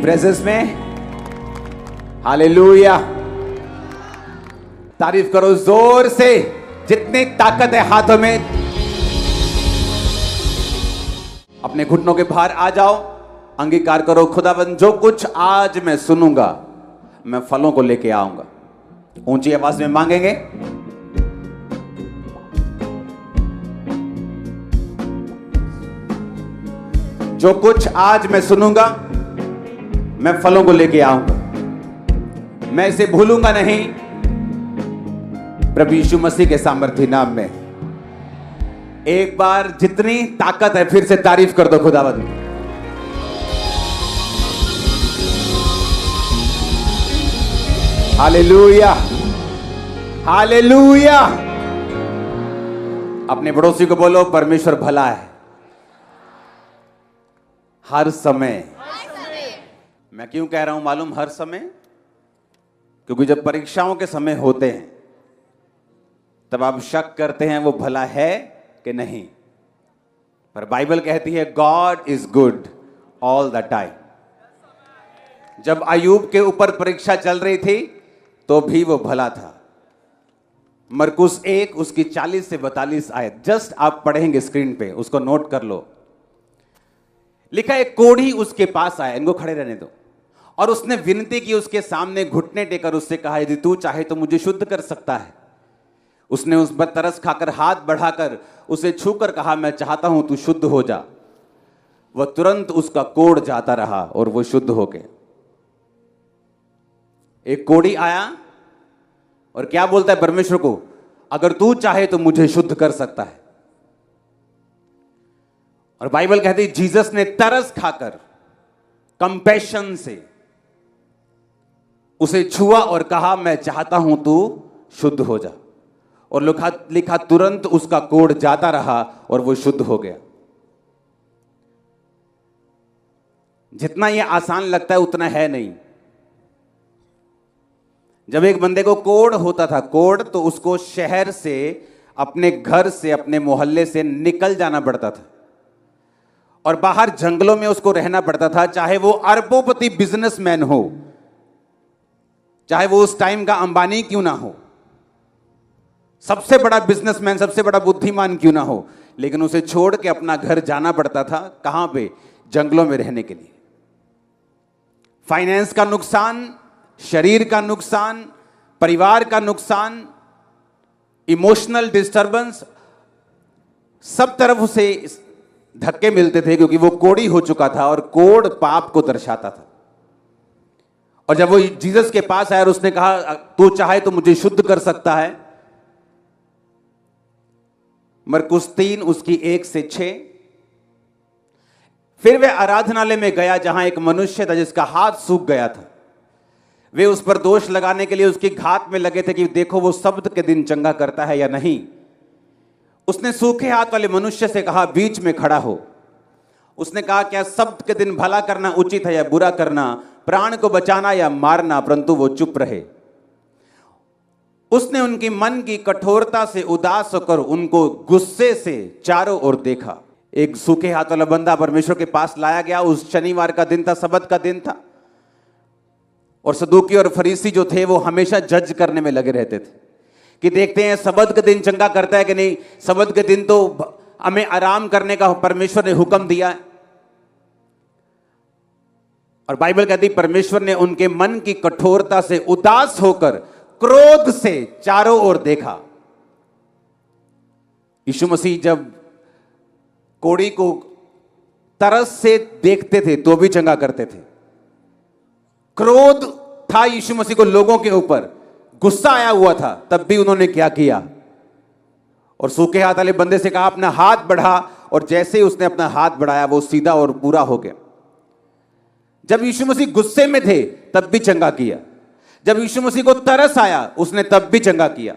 Presence में। Hallelujah, तारीफ करो जोर से, जितनी ताकत है हाथों में। अपने घुटनों के बाहर आ जाओ, अंगीकार करो, खुदाबंद जो कुछ आज मैं सुनूंगा मैं फलों को लेके आऊंगा। ऊंची आवाज में मांगेंगे। जो कुछ आज मैं सुनूंगा मैं फलों को लेके आऊंगा, मैं इसे भूलूंगा नहीं। प्रभु यीशु मसीह के सामर्थ्य नाम में एक बार जितनी ताकत है फिर से तारीफ कर दो खुदावंद। Hallelujah, hallelujah. अपने पड़ोसी को बोलो, परमेश्वर भला है हर समय। मैं क्यों कह रहा हूं मालूम, हर समय? क्योंकि जब परीक्षाओं के समय होते हैं तब आप शक करते हैं वो भला है कि नहीं, पर बाइबल कहती है God is good all the time. जब अय्यूब के ऊपर परीक्षा चल रही थी तो भी वो भला था। मरकुस 1 उसकी 40 से 42 आयत जस्ट आप पढ़ेंगे स्क्रीन पे, उसको नोट कर लो। लिखा है, कोढ़ी उसके पास आया, इनको खड़े रहने दो, और उसने विनती की, उसके सामने घुटने टेकर उससे कहा, यदि तू चाहे तो मुझे शुद्ध कर सकता है। उसने उस पर तरस खाकर हाथ बढ़ाकर उसे छूकर कहा, मैं चाहता हूं तू शुद्ध हो जा। वह तुरंत उसका कोढ़ जाता रहा और वो शुद्ध हो गया। एक कोढ़ी आया और क्या बोलता है परमेश्वर को, अगर तू चाहे तो मुझे शुद्ध कर सकता है। और बाइबल कहती है जीसस ने तरस खाकर कंपैशन से उसे छुआ और कहा, मैं चाहता हूं तू शुद्ध हो जा। और लिखा तुरंत उसका कोढ़ जाता रहा और वो शुद्ध हो गया। जितना यह आसान लगता है उतना है नहीं। जब एक बंदे को कोढ़ होता था, कोढ़, तो उसको शहर से, अपने घर से, अपने मोहल्ले से निकल जाना पड़ता था और बाहर जंगलों में उसको रहना पड़ता था। चाहे वो अरबोपति बिजनेसमैन हो, चाहे वो उस टाइम का अंबानी क्यों ना हो, सबसे बड़ा बिजनेसमैन, सबसे बड़ा बुद्धिमान क्यों ना हो, लेकिन उसे छोड़ के अपना घर जाना पड़ता था। कहां पे? जंगलों में रहने के लिए। फाइनेंस का नुकसान, शरीर का नुकसान, परिवार का नुकसान, इमोशनल डिस्टर्बेंस, सब तरफ उसे धक्के मिलते थे क्योंकि वो कोढ़ी हो चुका था और कोढ़ पाप को दर्शाता था। और जब वो जीसस के पास आया और उसने कहा, तू चाहे तो मुझे शुद्ध कर सकता है। मरकुस 3 उसकी 1 से 6। फिर वह आराधनालय में गया जहां एक मनुष्य था जिसका हाथ सूख गया था। वे उस पर दोष लगाने के लिए उसकी घात में लगे थे कि देखो वो सब्त के दिन चंगा करता है या नहीं। उसने सूखे हाथ वाले मनुष्य से कहा, बीच में खड़ा हो। उसने कहा, क्या सब्त के दिन भला करना उचित है या बुरा करना, प्राण को बचाना या मारना? परंतु वो चुप रहे। उसने उनकी मन की कठोरता से उदास होकर उनको गुस्से से चारों ओर देखा। एक सूखे हाथ वाला बंदा परमेश्वर के पास लाया गया। उस शनिवार का दिन था, सब्त का दिन था, और सदूकी और फरीसी जो थे वो हमेशा जज करने में लगे रहते थे कि देखते हैं सब्त के दिन चंगा करता है कि नहीं। सब्त के दिन तो हमें आराम करने का परमेश्वर ने हुक्म दिया है। और बाइबल कहती परमेश्वर ने उनके मन की कठोरता से उदास होकर क्रोध से चारों ओर देखा। यीशु मसीह जब कोढ़ी को तरस से देखते थे तो भी चंगा करते थे। क्रोध था यीशु मसीह को लोगों के ऊपर, गुस्सा आया हुआ था, तब भी उन्होंने क्या किया? और सूखे हाथ वाले बंदे से कहा, अपना हाथ बढ़ा, और जैसे ही उसने अपना हाथ बढ़ाया वो सीधा और पूरा हो गया। जब यीशु मसीह गुस्से में थे तब भी चंगा किया। जब यीशु मसीह को तरस आया उसने तब भी चंगा किया।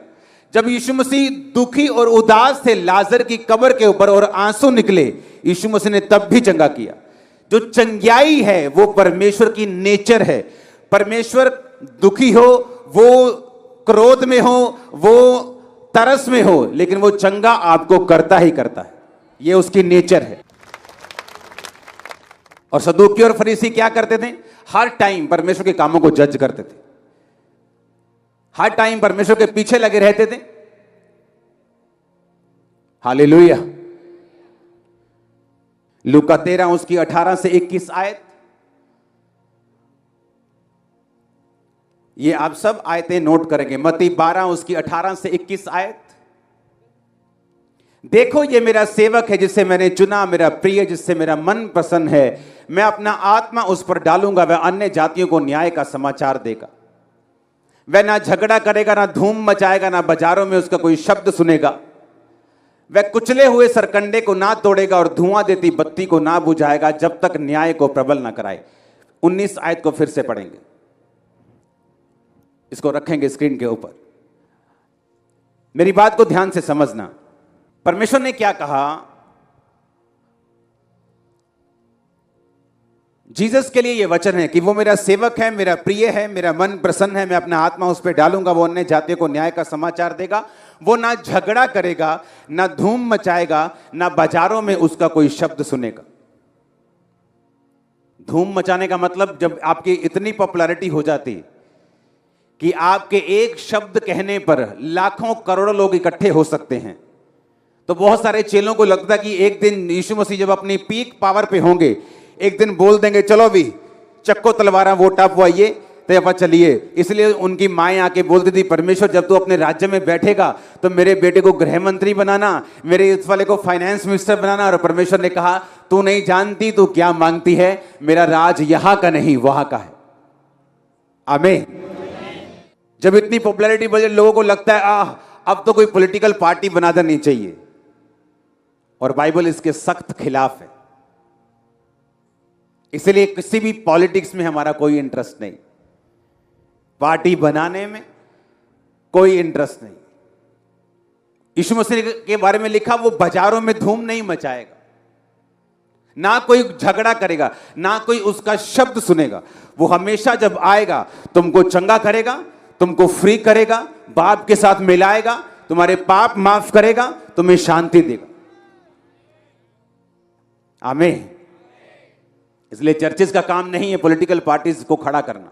जब यीशु मसीह दुखी और उदास थे लाजर की कब्र के ऊपर और आंसू निकले, यीशु मसीह ने तब भी चंगा किया। जो चंगाई है वो परमेश्वर की नेचर है। परमेश्वर दुखी हो, वो क्रोध में हो, वो तरस में हो, लेकिन वो चंगा आपको करता ही करता है। ये उसकी नेचर है। और सदूकी और फरीसी क्या करते थे? हर टाइम परमेश्वर के कामों को जज करते थे, हर टाइम परमेश्वर के पीछे लगे रहते थे। हालेलुया। लूका 13 उसकी 18 से 21 आयत, ये आप सब आयतें नोट करेंगे। मत्ती 12 उसकी 18 से 21 आयत। देखो ये मेरा सेवक है जिसे मैंने चुना, मेरा प्रिय जिससे मेरा मन प्रसन्न है। मैं अपना आत्मा उस पर डालूंगा, वह अन्य जातियों को न्याय का समाचार देगा। वह ना झगड़ा करेगा, ना धूम मचाएगा, ना बाजारों में उसका कोई शब्द सुनेगा। वह कुचले हुए सरकंडे को ना तोड़ेगा और धुआं देती बत्ती को ना बुझाएगा, जब तक न्याय को प्रबल ना कराए। 19 आयत को फिर से पढ़ेंगे, इसको रखेंगे स्क्रीन के ऊपर। मेरी बात को ध्यान से समझना। परमेश्वर ने क्या कहा? जीसस के लिए यह वचन है कि वो मेरा सेवक है, मेरा प्रिय है, मेरा मन प्रसन्न है। मैं अपना आत्मा उस पर डालूंगा, वो अन्य जातियों को न्याय का समाचार देगा। वो ना झगड़ा करेगा, ना धूम मचाएगा, ना बाजारों में उसका कोई शब्द सुनेगा। धूम मचाने का मतलब जब आपकी इतनी पॉपुलैरिटी हो जाती कि आपके एक शब्द कहने पर लाखों करोड़ों लोग इकट्ठे हो सकते हैं, तो बहुत सारे चेलों को लगता कि एक दिन यीशु मसीह जब अपनी पीक पावर पे होंगे, एक दिन बोल देंगे चलो भी चक्को तलवारा वोट आप वो आइए तो आप चलिए। इसलिए उनकी माएँ आके बोलती थी, परमेश्वर जब तू अपने राज्य में बैठेगा तो मेरे बेटे को गृह मंत्री बनाना, मेरे इस वाले को फाइनेंस मिनिस्टर बनाना। और परमेश्वर ने कहा, तू नहीं जानती तू क्या मांगती है, मेरा राज यहां का नहीं वहां का है। आमीन। जब इतनी पॉपुलैरिटी बढ़ जाए, लोगों को लगता है अब तो कोई पॉलिटिकल पार्टी बना देनी चाहिए, और बाइबल इसके सख्त खिलाफ है। इसलिए किसी भी पॉलिटिक्स में हमारा कोई इंटरेस्ट नहीं, पार्टी बनाने में कोई इंटरेस्ट नहीं। यीशु मसीह के बारे में लिखा, वो बाजारों में धूम नहीं मचाएगा, ना कोई झगड़ा करेगा, ना कोई उसका शब्द सुनेगा। वो हमेशा जब आएगा तुमको चंगा करेगा, तुमको फ्री करेगा, बाप के साथ मिलाएगा, तुम्हारे पाप माफ करेगा, तुम्हें शांति देगा। आमीन। इसलिए चर्चेस का काम नहीं है पॉलिटिकल पार्टीज को खड़ा करना।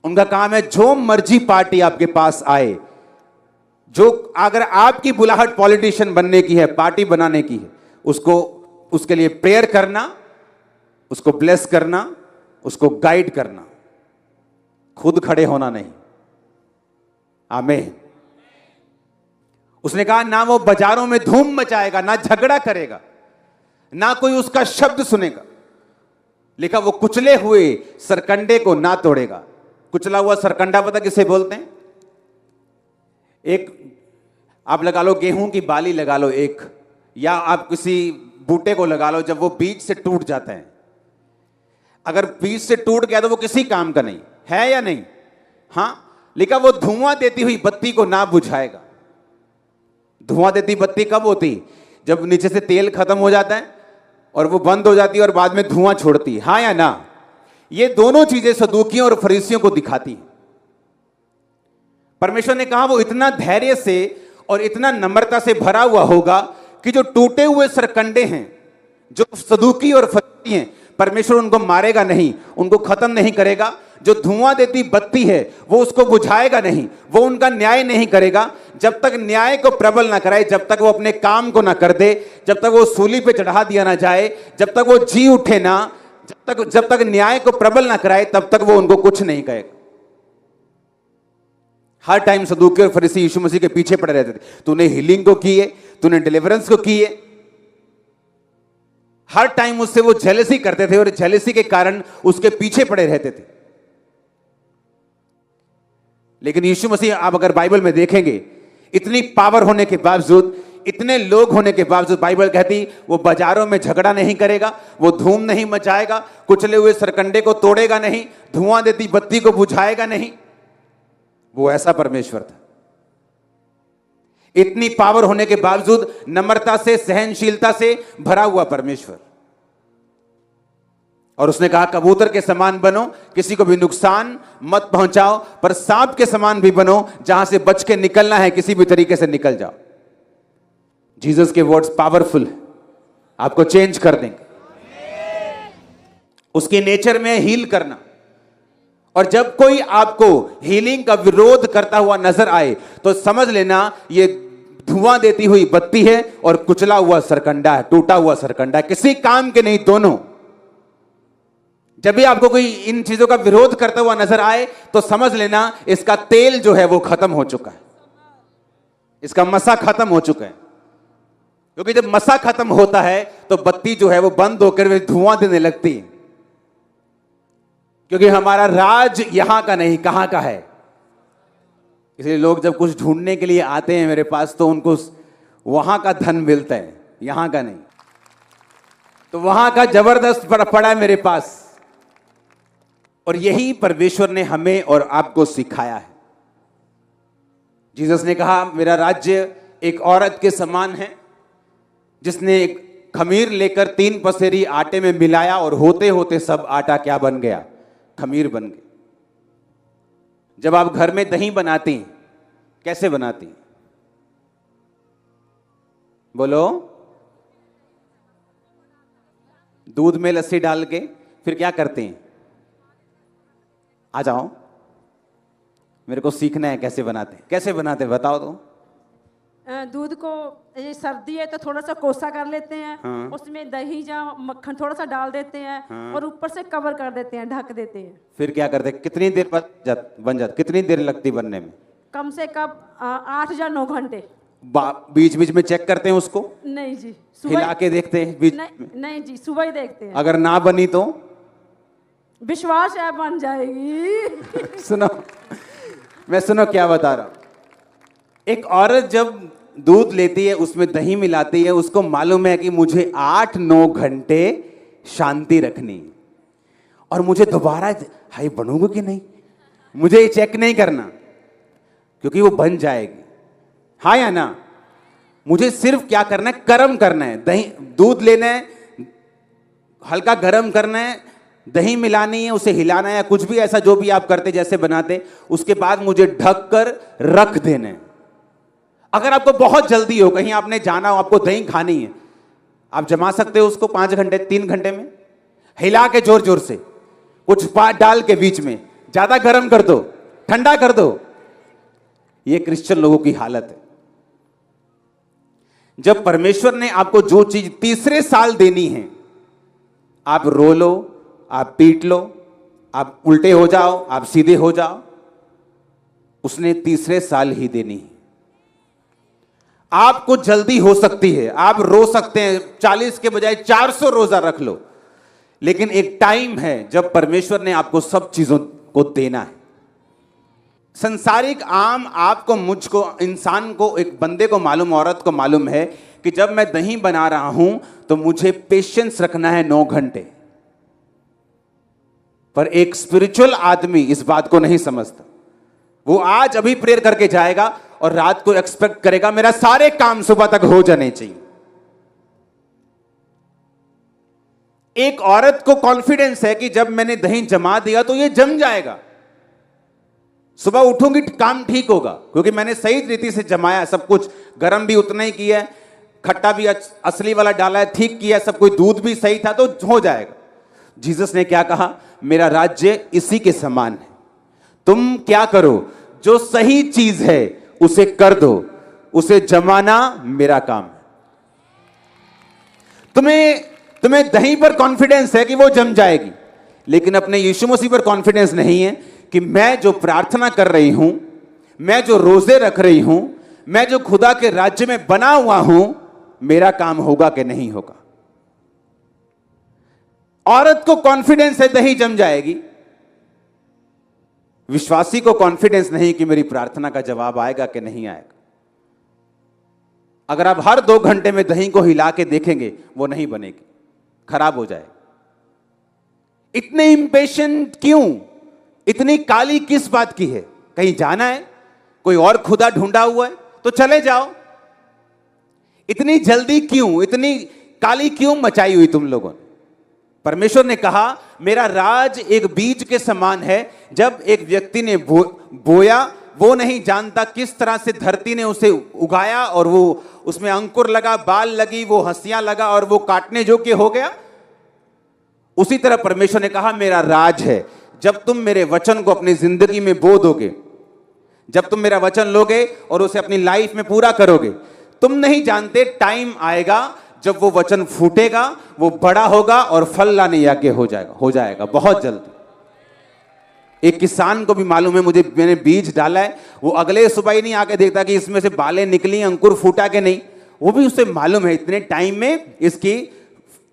उनका काम है जो मर्जी पार्टी आपके पास आए, जो अगर आपकी बुलाहट पॉलिटिशियन बनने की है, पार्टी बनाने की है, उसको उसके लिए प्रेयर करना, उसको ब्लेस करना, उसको गाइड करना, खुद खड़े होना नहीं। आमीन। उसने कहा ना वो बाजारों में धूम मचाएगा, ना झगड़ा करेगा, ना कोई उसका शब्द सुनेगा। लिखा वो कुचले हुए सरकंडे को ना तोड़ेगा। कुचला हुआ सरकंडा पता किसे बोलते हैं? एक आप लगा लो गेहूं की बाली लगा लो एक, या आप किसी बूटे को लगा लो, जब वो बीज से टूट जाता है, अगर बीज से टूट गया तो वो किसी काम का नहीं है, या नहीं? हां, लिखा वो धुआं देती हुई बत्ती को ना बुझाएगा। धुआं देती बत्ती कब होती? जब नीचे से तेल खत्म हो जाता है और वो बंद हो जाती है और बाद में धुआं छोड़ती है, हाँ या ना? ये दोनों चीजें सदूकियों और फरीसियों को दिखाती हैं। परमेश्वर ने कहा वो इतना धैर्य से और इतना नम्रता से भरा हुआ होगा कि जो टूटे हुए सरकंडे हैं, जो सदूकी और फरीसी हैं, परमेश्वर उनको मारेगा नहीं, उनको खत्म नहीं करेगा। जो धुआं देती बत्ती है वो उसको बुझाएगा नहीं, वो उनका न्याय नहीं करेगा। जब तक न्याय को प्रबल ना कराए, जब तक वो अपने काम को ना कर दे, जब तक वो सूली पे चढ़ा दिया ना जाए, जब तक वो जी उठे ना, जब तक न्याय को प्रबल ना कराए, तब तक वो उनको कुछ नहीं कहेगा। हर टाइम सदूकी और फरीसी यीशु मसीह के पीछे पड़े रहते थे। तूने हीलिंग को की है, तूने डिलीवरेंस को की है। हर टाइम उससे वो जेलसी करते थे और जेलसी के कारण उसके पीछे पड़े रहते थे। लेकिन यीशु मसीह, आप अगर बाइबल में देखेंगे, इतनी पावर होने के बावजूद, इतने लोग होने के बावजूद, बाइबल कहती वो बाजारों में झगड़ा नहीं करेगा, वो धूम नहीं मचाएगा, कुचले हुए सरकंडे को तोड़ेगा नहीं, धुआं देती बत्ती को बुझाएगा नहीं। वो ऐसा परमेश्वर था। इतनी पावर होने के बावजूद नम्रता से, सहनशीलता से भरा हुआ परमेश्वर। और उसने कहा कबूतर के समान बनो, किसी को भी नुकसान मत पहुंचाओ, पर सांप के समान भी बनो, जहां से बच के निकलना है किसी भी तरीके से निकल जाओ। जीसस के वर्ड्स पावरफुल है, आपको चेंज कर देंगे। उसके नेचर में हील करना। और जब कोई आपको हीलिंग का विरोध करता हुआ नजर आए तो समझ लेना ये धुआं देती हुई बत्ती है और कुचला हुआ सरकंडा है, टूटा हुआ सरकंडा है, किसी काम के नहीं दोनों। जब भी आपको कोई इन चीजों का विरोध करता हुआ नजर आए तो समझ लेना इसका तेल जो है वो खत्म हो चुका है, इसका मसा खत्म हो चुका है। क्योंकि जब मसा खत्म होता है तो बत्ती जो है वो बंद होकर धुआं देने लगती है। क्योंकि हमारा राज यहां का नहीं, कहां का है। इसलिए लोग जब कुछ ढूंढने के लिए आते हैं मेरे पास तो उनको वहां का धन मिलता है, यहां का नहीं। तो वहां का जबरदस्त पड़ा है मेरे पास। और यही परमेश्वर ने हमें और आपको सिखाया है। जीसस ने कहा मेरा राज्य एक औरत के समान है जिसने एक खमीर लेकर 3 पसेरी आटे में मिलाया और होते होते सब आटा क्या बन गया, खमीर बन गई। जब आप घर में दही बनाती हैं, कैसे बनाती हैं? बोलो। दूध में लस्सी डाल के फिर क्या करते हैं? आ जाओ, मेरे को सीखना है कैसे बनाते हैं। कैसे बनाते हैं बताओ तो। दूध को ये सर्दी है तो थोड़ा सा कोसा कर लेते हैं। हाँ। उसमें दही या मक्खन थोड़ा सा डाल देते हैं। हाँ। और ऊपर से कवर कर देते हैं, ढक देते हैं। फिर क्या करते हैं? कितनी देर बन जाता? कितनी देर लगती बनने में? कम से कम 8 या 9 घंटे। बीच बीच में चेक करते हैं उसको? नहीं जी, हिला के देखते हैं बीच में? नहीं जी, सुबह ही देखते हैं। अगर ना बनी तो विश्वास है बन जाएगी। सुनो, मैं सुनो क्या बता रहा हूं। एक औरत जब दूध लेती है, उसमें दही मिलाती है, उसको मालूम है कि मुझे 8-9 घंटे शांति रखनी है और मुझे दोबारा हाई बनूंगी कि नहीं, मुझे ये चेक नहीं करना क्योंकि वो बन जाएगी। हाँ या ना? मुझे सिर्फ क्या करना है, गर्म करना है। दही दूध लेना है, हल्का गर्म करना है, दही मिलानी है, उसे हिलाना है, कुछ भी ऐसा जो भी आप करते जैसे बनाते, उसके बाद मुझे ढक कर रख देना है। अगर आपको बहुत जल्दी हो, कहीं आपने जाना हो, आपको दही खानी है, आप जमा सकते हो उसको 5 घंटे 3 घंटे में, हिला के जोर जोर से, कुछ बात डाल के बीच में, ज्यादा गर्म कर दो, ठंडा कर दो। ये क्रिश्चियन लोगों की हालत है। जब परमेश्वर ने आपको जो चीज तीसरे साल देनी है, आप रो लो, आप पीट लो, आप उल्टे हो जाओ, आप सीधे हो जाओ, उसने तीसरे साल ही देनी है। आपको जल्दी हो सकती है, आप रो सकते हैं, 40 के बजाय 400 रोजा रख लो, लेकिन एक टाइम है जब परमेश्वर ने आपको सब चीजों को देना है। संसारिक आम आपको, मुझको, इंसान को, एक बंदे को मालूम, औरत को मालूम है कि जब मैं दही बना रहा हूं तो मुझे पेशेंस रखना है 9 घंटे। पर एक स्पिरिचुअल आदमी इस बात को नहीं समझता। वो आज अभी प्रेयर करके जाएगा और रात को एक्सपेक्ट करेगा मेरा सारे काम सुबह तक हो जाने चाहिए। एक औरत को कॉन्फिडेंस है कि जब मैंने दही जमा दिया तो ये जम जाएगा, सुबह उठूंगी काम ठीक होगा, क्योंकि मैंने सही रीति से जमाया, सब कुछ गर्म भी उतना ही किया, खट्टा भी असली वाला डाला है, ठीक किया सब कुछ, दूध भी सही था, तो हो जाएगा। जीसस ने क्या कहा? मेरा राज्य इसी के समान है। तुम क्या करो, जो सही चीज है उसे कर दो, उसे जमाना मेरा काम है। तुम्हें दही पर कॉन्फिडेंस है कि वो जम जाएगी, लेकिन अपने यीशु मसीह पर कॉन्फिडेंस नहीं है कि मैं जो प्रार्थना कर रही हूं, मैं जो रोजे रख रही हूं, मैं जो खुदा के राज्य में बना हुआ हूं, मेरा काम होगा कि नहीं होगा। औरत को कॉन्फिडेंस है दही जम जाएगी, विश्वासी को कॉन्फिडेंस नहीं कि मेरी प्रार्थना का जवाब आएगा कि नहीं आएगा। अगर आप हर 2 घंटे में दही को हिला के देखेंगे, वो नहीं बनेगी, खराब हो जाएगी। इतने इंपेशेंट क्यों? इतनी काली किस बात की है? कहीं जाना है, कोई और खुदा ढूंढा हुआ है तो चले जाओ। इतनी जल्दी क्यों, इतनी काली क्यों मचाई हुई तुम लोगों ने? परमेश्वर ने कहा मेरा राज एक बीज के समान है। जब एक व्यक्ति ने बोया, वो नहीं जानता किस तरह से धरती ने उसे उगाया और वो उसमें अंकुर लगा, बाल लगी, वो हंसियां लगा और वो काटने योग्य हो गया। उसी तरह परमेश्वर ने कहा मेरा राज है। जब तुम मेरे वचन को अपनी जिंदगी में बो दोगे, जब तुम मेरा वचन लोगे और उसे अपनी लाइफ में पूरा करोगे, तुम नहीं जानते टाइम आएगा जब वो वचन फूटेगा, वो बड़ा होगा और फल लाने योग्य हो जाएगा बहुत जल्दी। एक किसान को भी मालूम है, मैंने बीज डाला है, वो अगले सुबह ही नहीं आके देखता कि इसमें से बालें निकली, अंकुर फूटा के नहीं। वो भी उसे मालूम है इतने टाइम में इसकी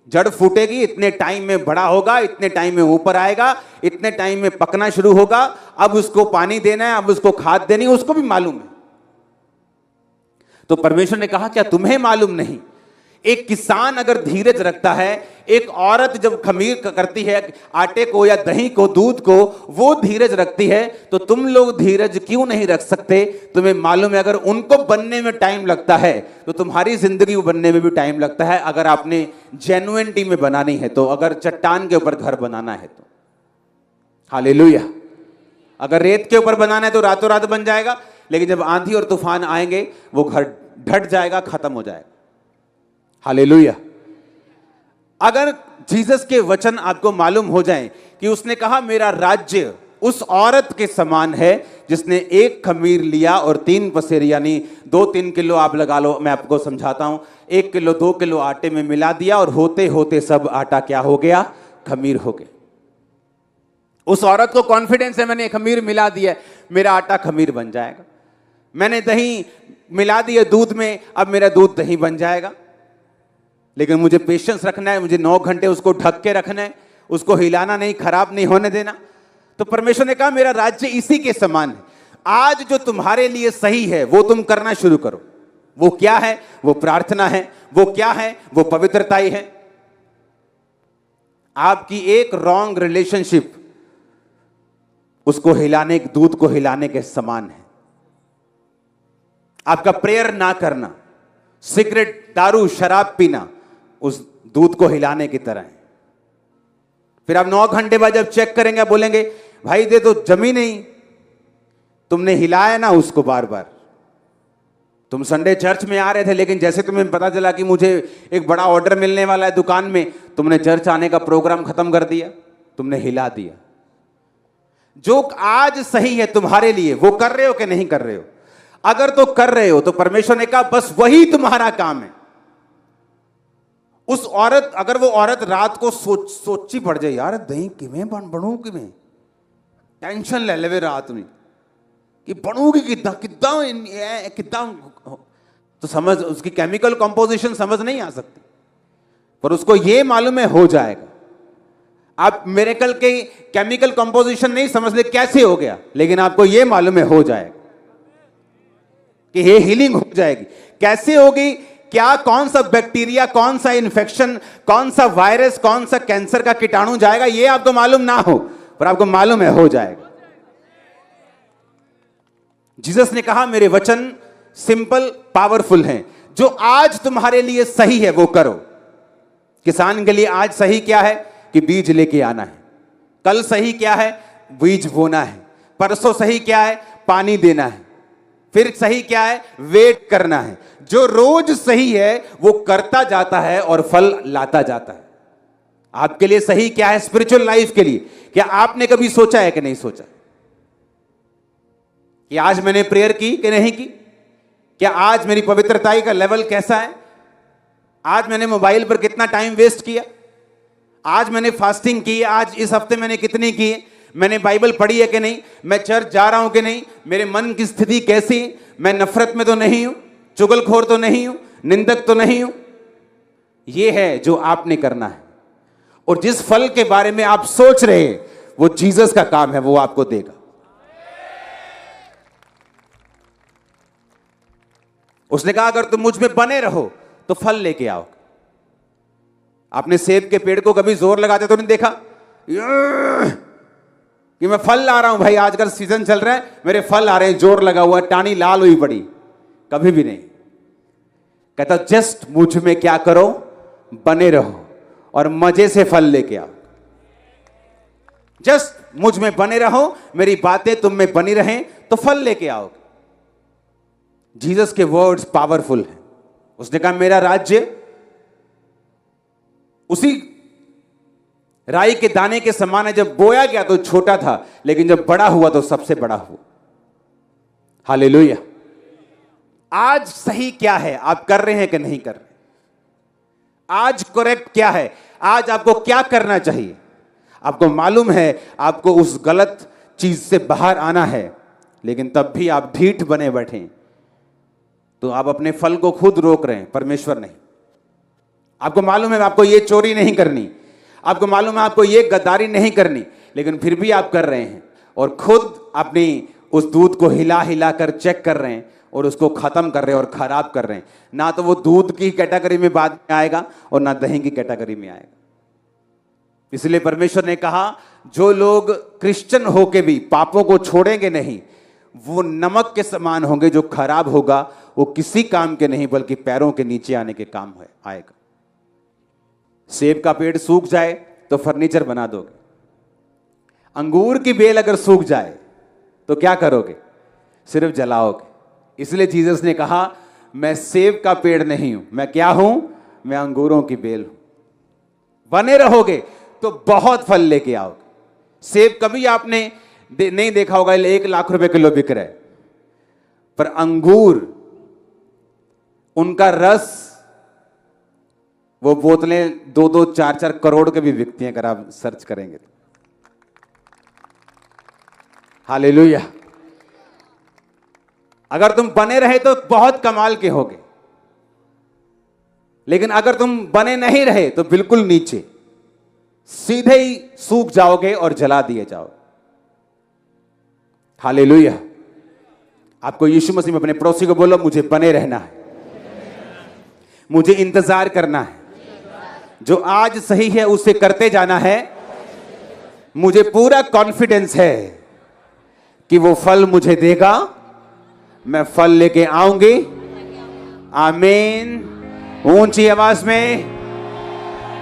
जड़ फूटेगी, इतने टाइम में बड़ा होगा, इतने टाइम में ऊपर आएगा, इतने टाइम में पकना शुरू होगा, अब उसको पानी देना है, अब उसको खाद देनी है, उसको भी मालूम है। तो परमेश्वर ने कहा क्या तुम्हें मालूम नहीं? एक किसान अगर धीरज रखता है, एक औरत जब खमीर करती है आटे को या दही को, दूध को, वो धीरज रखती है, तो तुम लोग धीरज क्यों नहीं रख सकते? तुम्हें मालूम है अगर उनको बनने में टाइम लगता है तो तुम्हारी जिंदगी बनने में भी टाइम लगता है, अगर आपने जेन्युइनिटी में बनानी है तो, अगर चट्टान के ऊपर घर बनाना है तो। हालेलुया। अगर रेत के ऊपर बनाना है तो रातों रात बन जाएगा, लेकिन जब आंधी और तूफान आएंगे वो घर ढट जाएगा, खत्म हो जाएगा। हालेलुया। अगर जीसस के वचन आपको मालूम हो जाएं कि उसने कहा मेरा राज्य उस औरत के समान है जिसने एक खमीर लिया और 3 पसेर यानी 2-3 किलो आप लगा लो, मैं आपको समझाता हूं, 1 किलो 2 किलो आटे में मिला दिया और होते होते सब आटा क्या हो गया? खमीर हो गया। उस औरत को कॉन्फिडेंस है मैंने खमीर मिला दिया, मेरा आटा खमीर बन जाएगा। मैंने दही मिला दिया दूध में, अब मेरा दूध दही बन जाएगा। लेकिन मुझे पेशेंस रखना है, मुझे 9 घंटे उसको ढक के रखना है, उसको हिलाना नहीं, खराब नहीं होने देना। तो परमेश्वर ने कहा मेरा राज्य इसी के समान है। आज जो तुम्हारे लिए सही है वो तुम करना शुरू करो। वो क्या है? वो प्रार्थना है। वो क्या है? वो पवित्रताई है। आपकी एक रॉन्ग रिलेशनशिप उसको हिलाने, दूध को हिलाने के समान है। आपका प्रेयर ना करना, सिगरेट, दारू, शराब पीना उस दूध को हिलाने की तरह है। फिर आप 9 घंटे बाद जब चेक करेंगे बोलेंगे भाई दे तो जमी नहीं, तुमने हिलाया ना उसको बार बार। तुम संडे चर्च में आ रहे थे, लेकिन जैसे तुम्हें पता चला कि मुझे एक बड़ा ऑर्डर मिलने वाला है दुकान में, तुमने चर्च आने का प्रोग्राम खत्म कर दिया, तुमने हिला दिया। जो आज सही है तुम्हारे लिए वो कर रहे हो कि नहीं कर रहे हो? अगर तो कर रहे हो तो परमेश्वर ने कहा बस वही तुम्हारा काम है। उस औरत, अगर वो औरत रात को सोची पड़ जाए यार दही किवें बनू, किवें टेंशन ले लेवे रात में कि बनूगी कितना कितना, तो समझ उसकी केमिकल कंपोजिशन समझ नहीं आ सकती, पर उसको ये मालूम है हो जाएगा। आप मिरेकल के केमिकल कंपोजिशन नहीं समझ ले कैसे हो गया, लेकिन आपको ये मालूम है हो जाएगा कि ये हीलिंग हो जाएगी। कैसे होगी? क्या, कौन सा बैक्टीरिया, कौन सा इन्फेक्शन, कौन सा वायरस, कौन सा कैंसर का कीटाणु जाएगा, ये आपको मालूम ना हो, पर आपको मालूम है हो जाएगा। जीसस ने कहा मेरे वचन सिंपल पावरफुल हैं। जो आज तुम्हारे लिए सही है वो करो। किसान के लिए आज सही क्या है कि बीज लेके आना है। कल सही क्या है? बीज बोना है। परसों सही क्या है? पानी देना है। फिर सही क्या है? वेट करना है। जो रोज सही है वो करता जाता है और फल लाता जाता है। आपके लिए सही क्या है स्पिरिचुअल लाइफ के लिए? क्या आपने कभी सोचा है कि नहीं सोचा कि आज मैंने प्रेयर की कि नहीं की? क्या आज मेरी पवित्रताई का लेवल कैसा है? आज मैंने मोबाइल पर कितना टाइम वेस्ट किया? आज मैंने फास्टिंग की? आज इस हफ्ते मैंने कितनी की? मैंने बाइबल पढ़ी है कि नहीं? मैं चर्च जा रहा हूं कि नहीं? मेरे मन की स्थिति कैसी? मैं नफरत में तो नहीं हूं, चुगलखोर तो नहीं हूं, निंदक तो नहीं हूं। यह है जो आपने करना है। और जिस फल के बारे में आप सोच रहे हैं वो जीसस का काम है, वो आपको देगा। उसने कहा अगर तुम मुझ में बने रहो तो फल लेके आओ। आपने सेब के पेड़ को कभी जोर लगाते तो नहीं देखा कि मैं फल ला रहा हूं भाई, आजकल सीजन चल रहा है, मेरे फल आ रहे हैं, जोर लगा हुआ, टानी लाल हुई पड़ी? कभी भी नहीं। कहता जस्ट मुझ में क्या करो, बने रहो और मजे से फल लेके आओ। जस्ट मुझ में बने रहो, मेरी बातें तुम में बनी रहें तो फल लेके आओ। जीसस के वर्ड्स पावरफुल हैं। उसने कहा मेरा राज्य उसी राई के दाने के समान है, जब बोया गया तो छोटा था, लेकिन जब बड़ा हुआ तो सबसे बड़ा हुआ। हालेलुया। आज सही क्या है, आप कर रहे हैं कि नहीं कर रहे? आज करेक्ट क्या है, आज आपको क्या करना चाहिए? आपको मालूम है आपको उस गलत चीज से बाहर आना है, लेकिन तब भी आप ढीठ बने बैठे, तो आप अपने फल को खुद रोक रहे हैं, परमेश्वर नहीं। आपको मालूम है आपको ये चोरी नहीं करनी, आपको मालूम है आपको ये गद्दारी नहीं करनी, लेकिन फिर भी आप कर रहे हैं और खुद अपनी उस दूध को हिला हिला कर चेक कर रहे हैं और उसको खत्म कर रहे हैं और खराब कर रहे हैं। ना तो वो दूध की कैटेगरी में बाद में आएगा और ना दही की कैटेगरी में आएगा। इसलिए परमेश्वर ने कहा जो लोग क्रिश्चियन होके भी पापों को छोड़ेंगे नहीं, वो नमक के समान होंगे, जो खराब होगा वो किसी काम के नहीं बल्कि पैरों के नीचे आने के काम आएगा। सेब का पेड़ सूख जाए तो फर्नीचर बना दोगे, अंगूर की बेल अगर सूख जाए तो क्या करोगे? सिर्फ जलाओगे। इसलिए जीसस ने कहा मैं सेब का पेड़ नहीं हूं, मैं क्या हूं? मैं अंगूरों की बेल हूं। बने रहोगे तो बहुत फल लेके आओगे। सेब कभी आपने नहीं देखा होगा 1 लाख रुपए किलो बिक रहा है, पर अंगूर, उनका रस, वो बोतलें 2-2, 4-4 करोड़ के भी बिकती हैं अगर आप सर्च करेंगे तो। हालेलुया। अगर तुम बने रहे तो बहुत कमाल के होगे, लेकिन अगर तुम बने नहीं रहे तो बिल्कुल नीचे, सीधे ही सूख जाओगे और जला दिए जाओगे। हालेलुया। आपको यीशु मसीह में अपने पड़ोसी को बोलो मुझे बने रहना है, मुझे इंतजार करना है, जो आज सही है उसे करते जाना है। मुझे पूरा कॉन्फिडेंस है कि वो फल मुझे देगा, मैं फल लेके आऊंगी। आमीन। ऊंची आवाज में,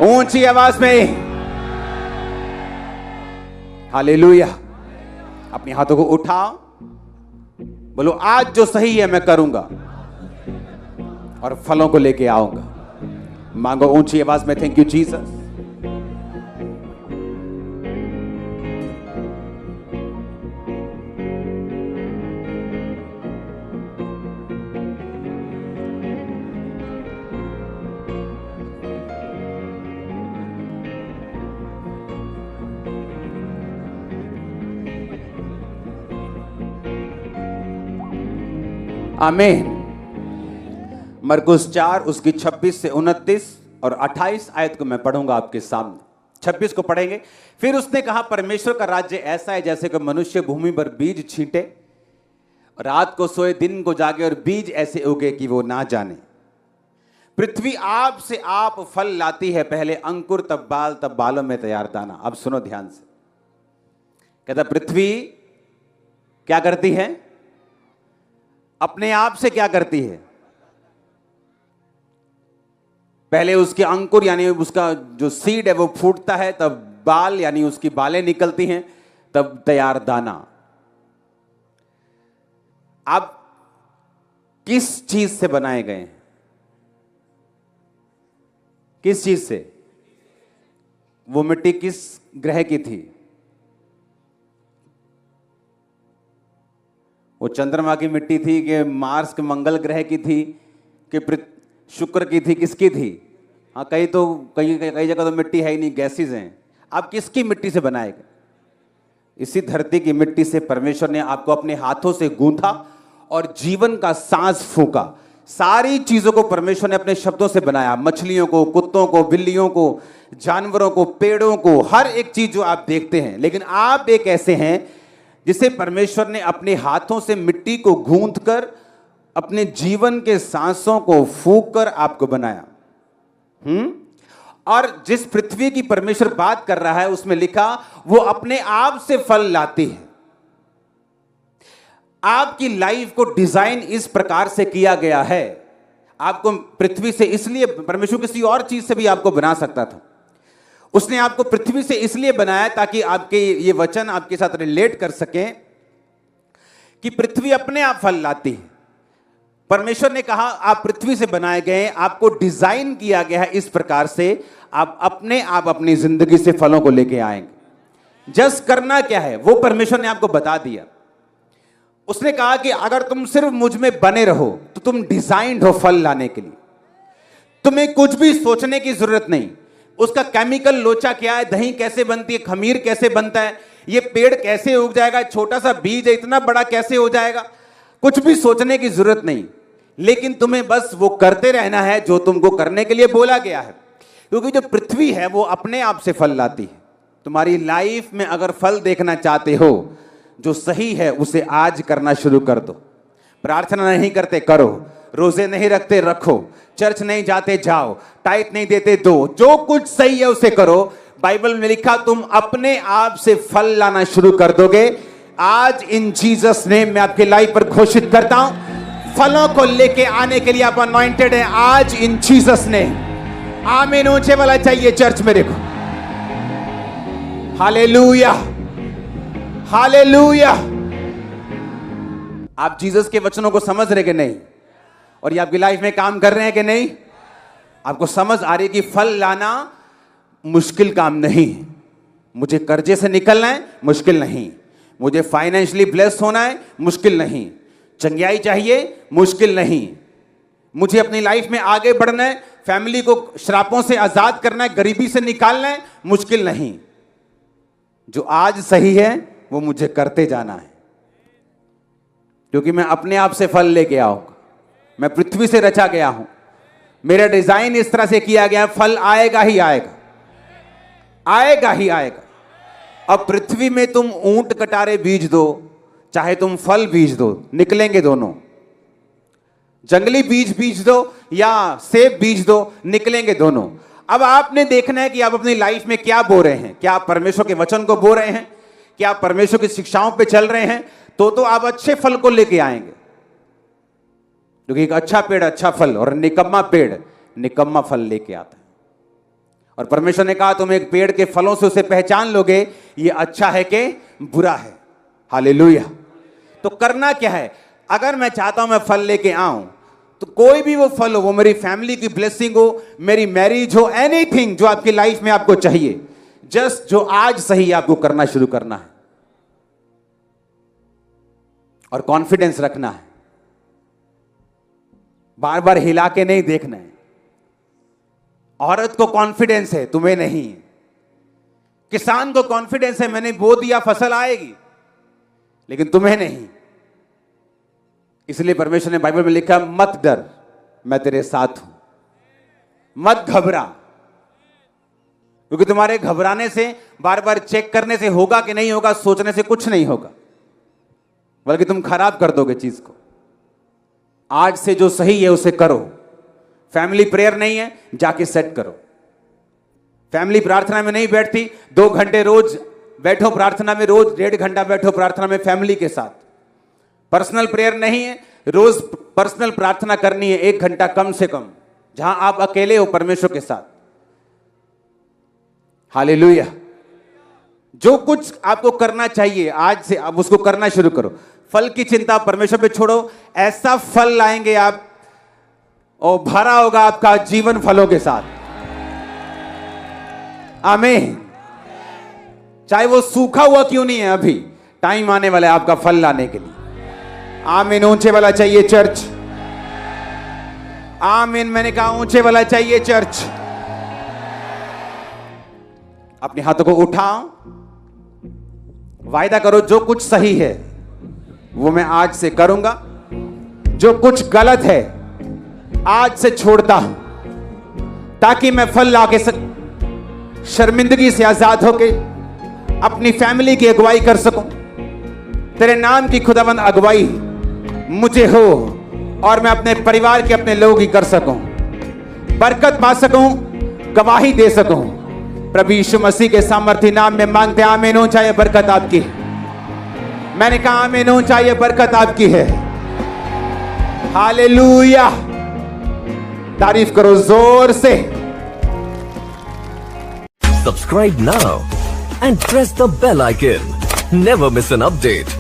ऊंची आवाज में हालेलुया। अपने हाथों को उठाओ, बोलो आज जो सही है मैं करूंगा और फलों को लेके आऊंगा। मांगो ऊंची आवाज में, थैंक यू जीसस। आमीन। मरकुस 4 उसकी 26 से 29 और 28 आयत को मैं पढ़ूंगा आपके सामने। 26 को पढ़ेंगे। फिर उसने कहा परमेश्वर का राज्य ऐसा है जैसे कि मनुष्य भूमि पर बीज छींटे, रात को सोए दिन को जागे और बीज ऐसे उगे कि वो ना जाने। पृथ्वी आप से आप फल लाती है, पहले अंकुर तब बाल तब बालों में तैयार दाना। अब सुनो ध्यान से, कहता पृथ्वी क्या करती है? अपने आप से क्या करती है? पहले उसके अंकुर यानी उसका जो सीड है वो फूटता है, तब बाल यानी उसकी बालें निकलती हैं, तब तैयार दाना। आप किस चीज से बनाए गए हैं? किस चीज से? वो मिट्टी किस ग्रह की थी? वो चंद्रमा की मिट्टी थी कि मार्स के मंगल ग्रह की थी कि शुक्र की थी? किसकी थी? हाँ, कई जगह तो मिट्टी है ही नहीं, गैसेस हैं। आप किसकी मिट्टी से बनाए गए? इसी धरती की मिट्टी से परमेश्वर ने आपको अपने हाथों से गूंथा और जीवन का सांस फूंका। सारी चीजों को परमेश्वर ने अपने शब्दों से बनाया, मछलियों को, कुत्तों को, बिल्लियों को, जानवरों को, पेड़ों को, हर एक चीज जो आप देखते हैं। लेकिन आप एक ऐसे हैं जिसे परमेश्वर ने अपने हाथों से मिट्टी को गूंथ कर अपने जीवन के सांसों को फूंक कर आपको बनाया। और जिस पृथ्वी की परमेश्वर बात कर रहा है उसमें लिखा वो अपने आप से फल लाती है। आपकी लाइफ को डिजाइन इस प्रकार से किया गया है। आपको पृथ्वी से इसलिए, परमेश्वर किसी और चीज से भी आपको बना सकता था, उसने आपको पृथ्वी से इसलिए बनाया ताकि आपके ये वचन आपके साथ रिलेट कर सकें कि पृथ्वी अपने आप फल लाती है। परमेश्वर ने कहा आप पृथ्वी से बनाए गए हैं, आपको डिजाइन किया गया है इस प्रकार से आप अपनी जिंदगी से फलों को लेके आएंगे। जस्ट करना क्या है वो परमेश्वर ने आपको बता दिया। उसने कहा कि अगर तुम सिर्फ मुझ में बने रहो तो तुम डिजाइन्ड हो फल लाने के लिए। तुम्हें कुछ भी सोचने की जरूरत नहीं। उसका केमिकल लोचा क्या है, दही कैसे बनती है, खमीर कैसे बनता है, ये पेड़ कैसे उग जाएगा, छोटा सा बीज है इतना बड़ा कैसे हो जाएगा, कुछ भी सोचने की जरूरत नहीं। लेकिन तुम्हें बस वो करते रहना है जो तुमको करने के लिए बोला गया है, क्योंकि जो पृथ्वी है वो अपने आप से फल लाती है। तुम्हारी लाइफ में अगर फल देखना चाहते हो जो सही है उसे आज करना शुरू कर दो। प्रार्थना नहीं करते करो, रोजे नहीं रखते रखो, चर्च नहीं जाते जाओ, टाइट नहीं देते दो, जो कुछ सही है उसे करो। बाइबल में लिखा तुम अपने आप से फल लाना शुरू कर दोगे। आज इन जीसस नेम में आपकी लाइफ पर घोषित करता हूं फलों को लेके आने के लिए आप अनॉइंटेड है आज इन जीसस नेम। आमीन ऊंचे वाला चाहिए चर्च मेरे को। Hallelujah hallelujah. आप जीसस के वचनों को समझ रहे कि नहीं, और ये आपकी लाइफ में काम कर रहे हैं कि नहीं? आपको समझ आ रही है कि फल लाना मुश्किल काम नहीं है। मुझे कर्जे से निकलना है मुश्किल नहीं, मुझे फाइनेंशियली ब्लेस्ड होना है मुश्किल नहीं, चंगियाई चाहिए मुश्किल नहीं, मुझे अपनी लाइफ में आगे बढ़ना है, फैमिली को श्रापों से आजाद करना है, गरीबी से निकालना है मुश्किल नहीं। जो आज सही है वो मुझे करते जाना है, क्योंकि मैं अपने आप से फल लेके आऊंगा। मैं पृथ्वी से रचा गया हूं, मेरा डिजाइन इस तरह से किया गया, फल आएगा ही आएगा, आएगा ही आएगा। अब पृथ्वी में तुम ऊंट कटारे बीज दो चाहे तुम फल बीज दो, निकलेंगे दोनों। जंगली बीज बीज दो या सेब बीज दो, निकलेंगे दोनों। अब आपने देखना है कि आप अपनी लाइफ में क्या बो रहे हैं। क्या आप परमेश्वर के वचन को बो रहे हैं? क्या आप परमेश्वर की शिक्षाओं पे चल रहे हैं? तो आप अच्छे फल को लेके आएंगे, क्योंकि एक अच्छा पेड़ अच्छा फल और निकम्मा पेड़ निकम्मा फल लेके आता है। और परमेश्वर ने कहा तुम एक पेड़ के फलों से उसे पहचान लोगे ये अच्छा है कि बुरा है। हालेलुया। तो करना क्या है? अगर मैं चाहता हूं मैं फल लेके आऊं तो कोई भी वो फल हो, वो मेरी फैमिली की ब्लेसिंग हो, मेरी मैरिज हो, एनीथिंग जो आपकी लाइफ में आपको चाहिए, जस्ट जो आज सही आपको करना शुरू करना है और कॉन्फिडेंस रखना है। बार बार हिला के नहीं देखना है। औरत को कॉन्फिडेंस है, तुम्हें नहीं। किसान को कॉन्फिडेंस है, मैंने बो दिया फसल आएगी, लेकिन तुम्हें नहीं। इसलिए परमेश्वर ने बाइबल में लिखा मत डर मैं तेरे साथ हूं, मत घबरा। क्योंकि तुम्हारे घबराने से, बार बार चेक करने से होगा कि नहीं होगा, सोचने से कुछ नहीं होगा, बल्कि तुम खराब कर दोगे चीज को। आज से जो सही है उसे करो। फैमिली प्रेयर नहीं है, जाके सेट करो। फैमिली प्रार्थना में नहीं बैठती, 2 घंटे रोज बैठो प्रार्थना में, रोज 1.5 घंटा बैठो प्रार्थना में फैमिली के साथ। पर्सनल प्रेयर नहीं है, रोज पर्सनल प्रार्थना करनी है 1 घंटा कम से कम, जहां आप अकेले हो परमेश्वर के साथ। हालेलुया। जो कुछ आपको करना चाहिए आज से आप उसको करना शुरू करो। फल की चिंता परमेश्वर पे छोड़ो, ऐसा फल लाएंगे आप और भरा होगा आपका जीवन फलों के साथ। आमीन। चाहे वो सूखा हुआ क्यों नहीं है, अभी टाइम आने वाला है आपका फल लाने के लिए। आमीन। ऊंचे वाला चाहिए चर्च। आमीन। मैंने कहा ऊंचे वाला चाहिए चर्च। अपने हाथों को उठाओ, वायदा करो जो कुछ सही है वो मैं आज से करूंगा, जो कुछ गलत है आज से छोड़ता हूं, ताकि मैं फल लाके शर्मिंदगी से आजाद होके अपनी फैमिली की अगुवाई कर सकूं। तेरे नाम की खुदाबंद अगुवाई मुझे हो और मैं अपने परिवार के, अपने लोगों की कर सकूं, बरकत पा सकूं, गवाही दे सकूं। प्रभु यीशु मसीह के सामर्थ्य नाम में मांगते हैं। आमीन। हो चाहे बरकत आपकी। मैंने कहा आमीन। हो चाहे बरकत आपकी है। हालेलुया। तारीफ करो जोर से। Subscribe now and press the bell icon. Never miss an update.